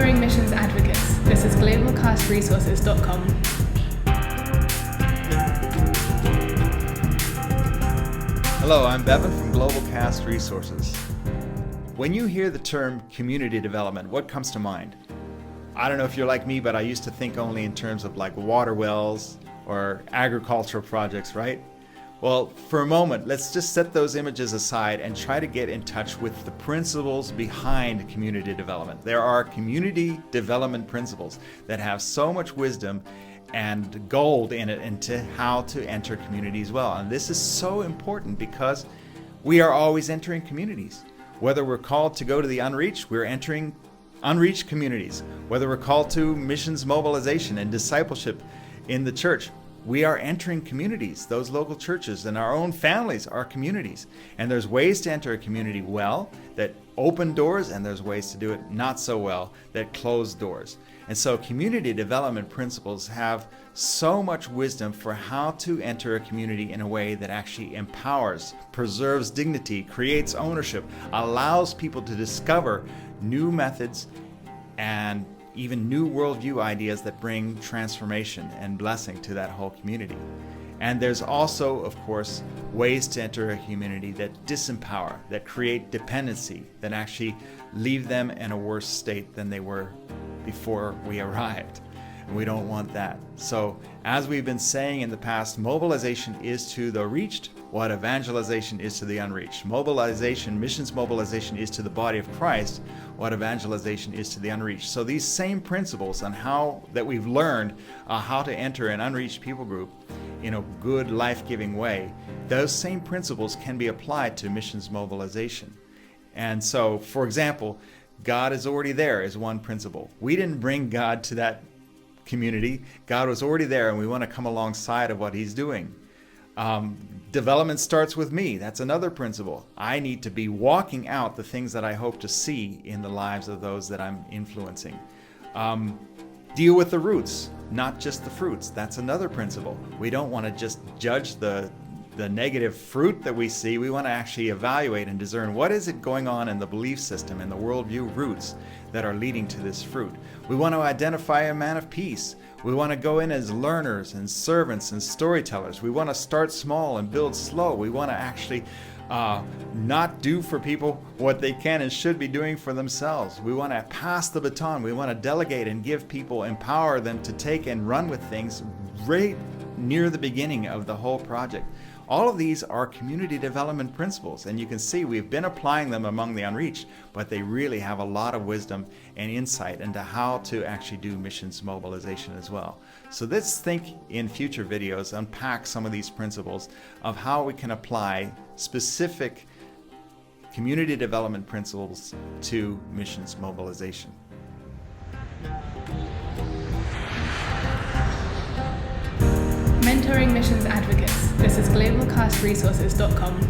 Mentoring missions advocates. This is GlobalCASTresources.com. Hello, I'm Bevan from GlobalCAST Resources. When you hear the term community development, what comes to mind? I don't know if you're like me, but I used to think only in terms of like water wells or agricultural projects, right? Well, for a moment, let's just set those images aside and try to get in touch with the principles behind community development. There are community development principles that have so much wisdom and gold in it into how to enter communities well. And this is so important because we are always entering communities. Whether we're called to go to the unreached, we're entering unreached communities. Whether we're called to missions mobilization and discipleship in the church, we are entering communities. Those local churches and our own families are communities. And there's ways to enter a community well that open doors, and there's ways to do it not so well that close doors. And so community development principles have so much wisdom for how to enter a community in a way that actually empowers, preserves dignity, creates ownership, allows people to discover new methods and even new worldview ideas that bring transformation and blessing to that whole community. And there's also, of course, ways to enter a community that disempower, that create dependency, that actually leave them in a worse state than they were before we arrived. And we don't want that. So, as we've been saying in the past, mobilization is to the reached what evangelization is to the unreached. Mobilization, missions mobilization is to the body of Christ what evangelization is to the unreached. So these same principles on how that we've learned how to enter an unreached people group in a good, life-giving way, those same principles can be applied to missions mobilization. And so, for example, God is already there is one principle. We didn't bring God to that community. God was already there, and we want to come alongside of what He's doing. Development starts with me. That's another principle. I need to be walking out the things that I hope to see in the lives of those that I'm influencing. Deal with the roots, not just the fruits. That's another principle. We don't want to just judge the negative fruit that we see. We want to actually evaluate and discern what is it going on in the belief system and the worldview roots that are leading to this fruit. We want to identify a man of peace. We want to go in as learners and servants and storytellers. We want to start small and build slow. We want to actually not do for people what they can and should be doing for themselves. We want to pass the baton. We want to delegate and give people, empower them to take and run with things right near the beginning of the whole project. All of these are community development principles, and you can see we've been applying them among the unreached, but they really have a lot of wisdom and insight into how to actually do missions mobilization as well. So let's think in future videos, unpack some of these principles of how we can apply specific community development principles to missions mobilization. Mentoring missions advocates. This is GlobalCASTresources.com.